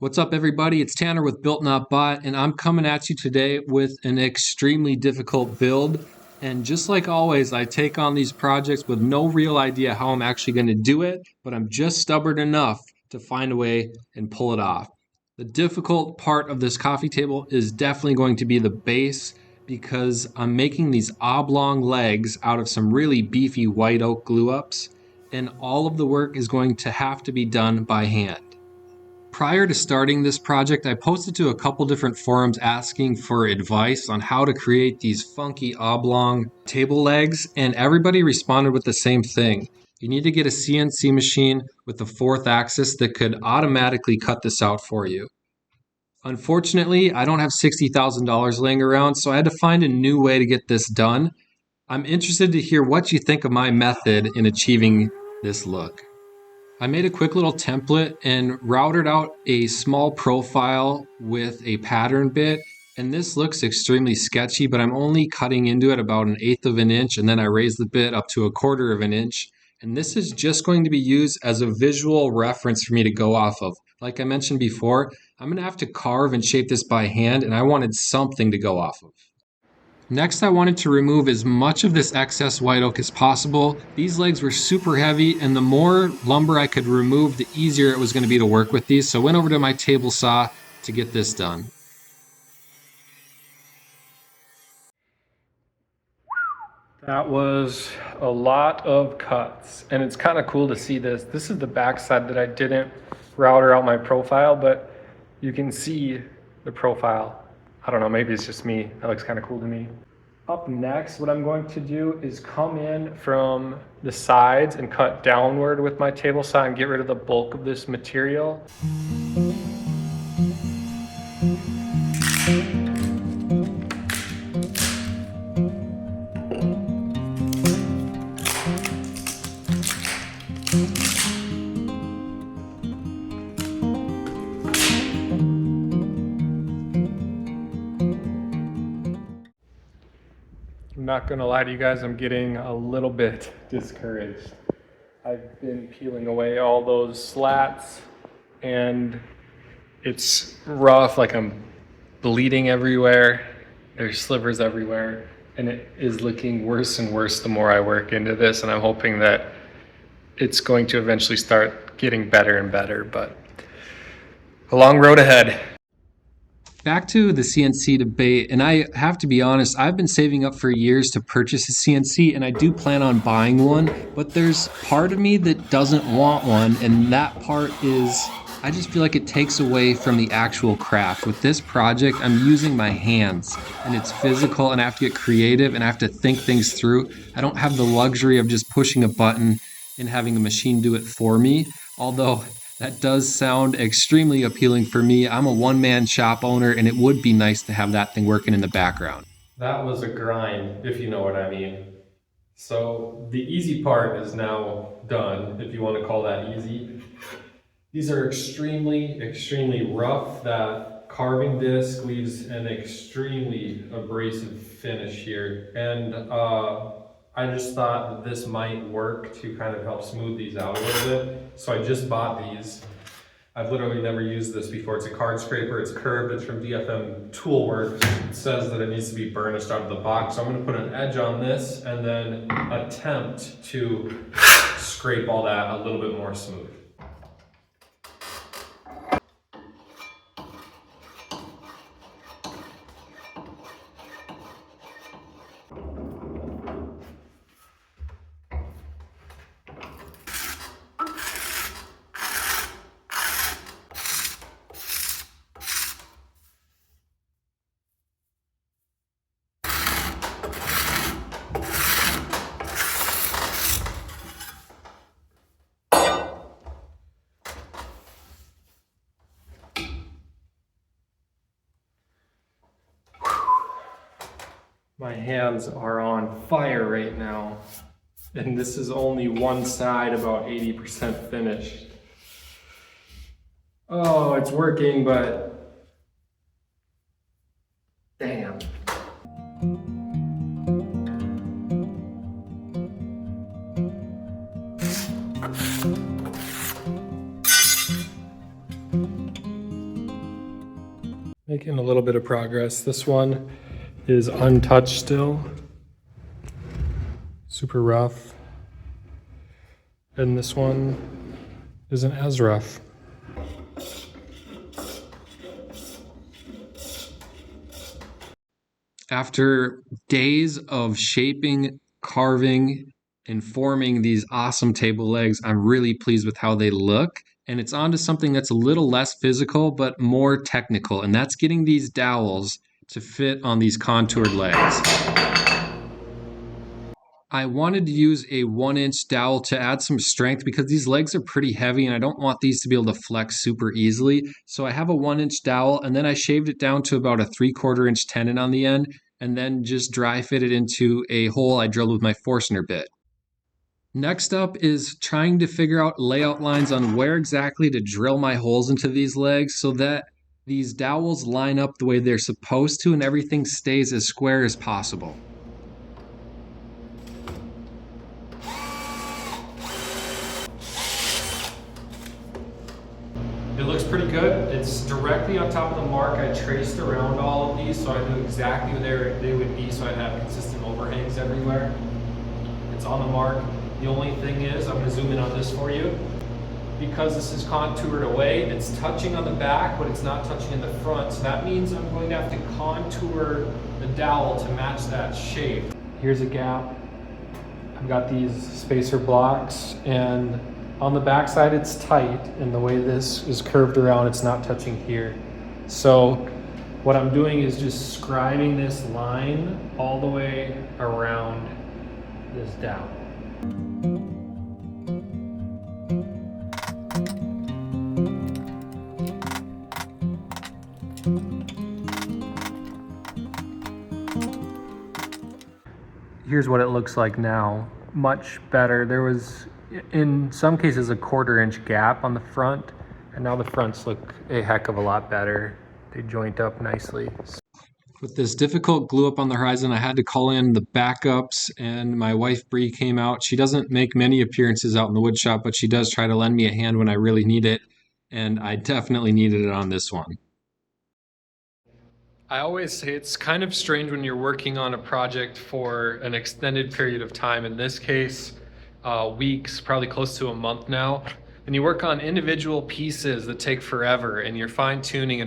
What's up, everybody? It's Tanner with Built Not Bought, and I'm coming at you today with an extremely difficult build. And just like always, I take on these projects with no real idea how I'm actually going to do it, but I'm just stubborn enough to find a way and pull it off. The difficult part of this coffee table is definitely going to be the base because I'm making these oblong legs out of some really beefy white oak glue ups, and all of the work is going to have to be done by hand. Prior to starting this project, I posted to a couple different forums asking for advice on how to create these funky oblong table legs, and everybody responded with the same thing. You need to get a CNC machine with the fourth axis that could automatically cut this out for you. Unfortunately, I don't have $60,000 laying around, so I had to find a new way to get this done. I'm interested to hear what you think of my method in achieving this look. I made a quick little template and routed out a small profile with a pattern bit, and this looks extremely sketchy, but I'm only cutting into it about 1/8 of an inch, and then I raise the bit up to 1/4 of an inch. And this is just going to be used as a visual reference for me to go off of. Like I mentioned before, I'm going to have to carve and shape this by hand, and I wanted something to go off of. Next, I wanted to remove as much of this excess white oak as possible. These legs were super heavy, and the more lumber I could remove, the easier it was going to be to work with these. So I went over to my table saw to get this done. That was a lot of cuts, and it's kind of cool to see this. This is the backside that I didn't router out my profile, but you can see the profile. I don't know, maybe it's just me. That looks kind of cool to me. Up next, what I'm going to do is come in from the sides and cut downward with my table saw and get rid of the bulk of this material. I'm not gonna lie to you guys, I'm getting a little bit discouraged. I've been peeling away all those slats and it's rough, like I'm bleeding everywhere. There's slivers everywhere, and it is looking worse and worse the more I work into this, and I'm hoping that it's going to eventually start getting better and better, but a long road ahead. Back to the CNC debate, and I have to be honest, I've been saving up for years to purchase a CNC, and I do plan on buying one, but there's part of me that doesn't want one, and that part is, I just feel like it takes away from the actual craft. With this project, I'm using my hands, and it's physical, and I have to get creative, and I have to think things through. I don't have the luxury of just pushing a button and having a machine do it for me, although that does sound extremely appealing for me. I'm a one-man shop owner, and it would be nice to have that thing working in the background. That was a grind, if you know what I mean. So the easy part is now done, if you want to call that easy. These are extremely rough. That carving disc leaves an extremely abrasive finish here. And I just thought that this might work to kind of help smooth these out a little bit. So I just bought these. I've literally never used this before. It's a card scraper, it's curved, it's from DFM Toolworks. It says that it needs to be burnished out of the box. So I'm gonna put an edge on this and then attempt to scrape all that a little bit more smooth. My hands are on fire right now, and this is only one side about 80% finished. Oh, it's working, but damn. Making a little bit of progress. This one is untouched still. Super rough. And this one isn't as rough. After days of shaping, carving, and forming these awesome table legs, I'm really pleased with how they look. And it's on to something that's a little less physical, but more technical. And that's getting these dowels to fit on these contoured legs. I wanted to use a 1-inch dowel to add some strength because these legs are pretty heavy and I don't want these to be able to flex super easily. So I have a 1-inch dowel and then I shaved it down to about a 3/4 inch tenon on the end and then just dry fitted into a hole I drilled with my Forstner bit. Next up is trying to figure out layout lines on where exactly to drill my holes into these legs so that these dowels line up the way they're supposed to and everything stays as square as possible. It looks pretty good. It's directly on top of the mark. I traced around all of these so I knew exactly where they would be so I'd have consistent overhangs everywhere. It's on the mark. The only thing is, I'm going to zoom in on this for you. Because this is contoured away, it's touching on the back, but it's not touching in the front. So that means I'm going to have to contour the dowel to match that shape. Here's a gap. I've got these spacer blocks, and on the back side it's tight, and the way this is curved around, it's not touching here. So what I'm doing is just scribing this line all the way around this dowel. Here's what it looks like now. Much better. There was, in some cases, a 1/4 inch gap on the front, and now the fronts look a heck of a lot better. They joint up nicely. With this difficult glue up on the horizon, I had to call in the backups, and my wife Bree came out. She doesn't make many appearances out in the wood shop, but she does try to lend me a hand when I really need it, and I definitely needed it on this one. I always say it's kind of strange when you're working on a project for an extended period of time. In this case, weeks, probably close to a month now. And you work on individual pieces that take forever and you're fine tuning,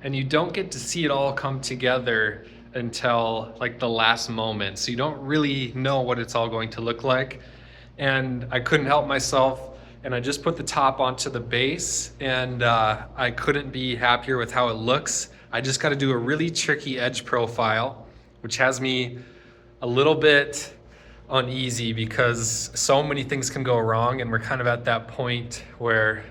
and you don't get to see it all come together until like the last moment. So you don't really know what it's all going to look like. And I couldn't help myself, and I just put the top onto the base, and I couldn't be happier with how it looks. I just got to do a really tricky edge profile, which has me a little bit uneasy because so many things can go wrong, and we're kind of at that point where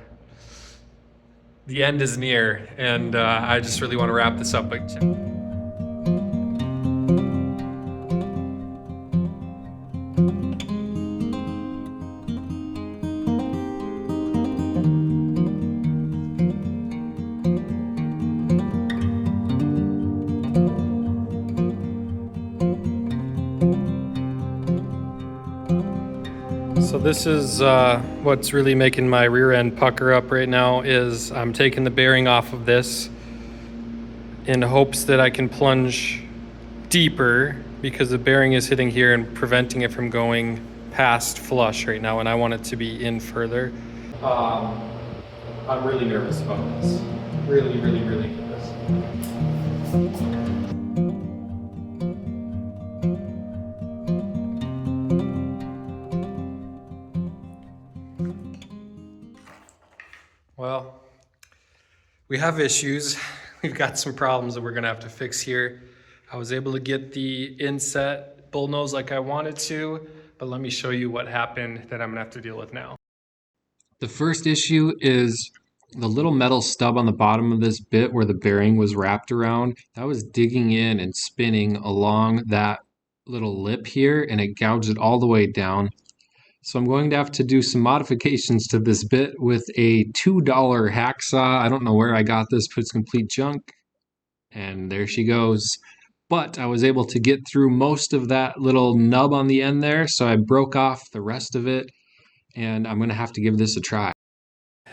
the end is near, and I just really want to wrap this up. So this is what's really making my rear end pucker up right now is I'm taking the bearing off of this in hopes that I can plunge deeper because the bearing is hitting here and preventing it from going past flush right now, and I want it to be in further. I'm really nervous about this. Really nervous. Well, we have issues. We've got some problems that we're gonna have to fix here. I was able to get the inset bullnose like I wanted to, but let me show you what happened that I'm gonna have to deal with now. The first issue is the little metal stub on the bottom of this bit where the bearing was wrapped around. That was digging in and spinning along that little lip here, and it gouged it all the way down. So I'm going to have to do some modifications to this bit with a $2 hacksaw. I don't know where I got this, but it's complete junk. And there she goes. But I was able to get through most of that little nub on the end there, so I broke off the rest of it, and I'm going to have to give this a try.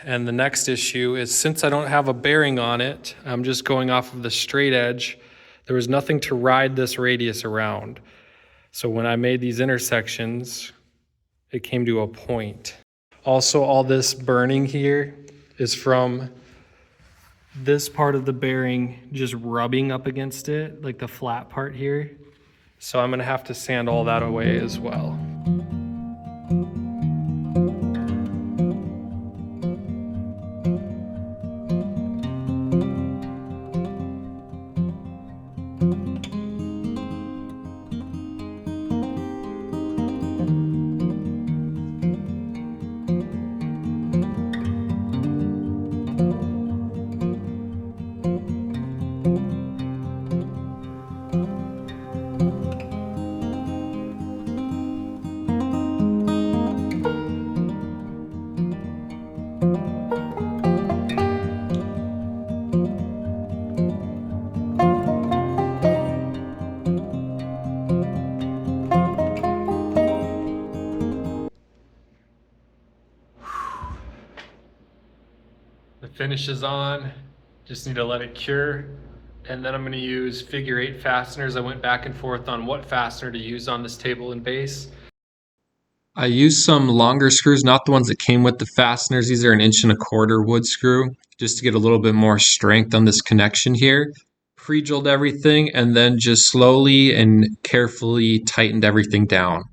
And the next issue is, since I don't have a bearing on it, I'm just going off of the straight edge. There was nothing to ride this radius around. So when I made these intersections, it came to a point. Also, all this burning here is from this part of the bearing just rubbing up against it, like the flat part here. So I'm gonna have to sand all that away as well. The finish is on, just need to let it cure. And then I'm gonna use figure-8 fasteners. I went back and forth on what fastener to use on this table and base. I used some longer screws, not the ones that came with the fasteners. These are 1.25" wood screw, just to get a little bit more strength on this connection here. Pre-drilled everything and then just slowly and carefully tightened everything down.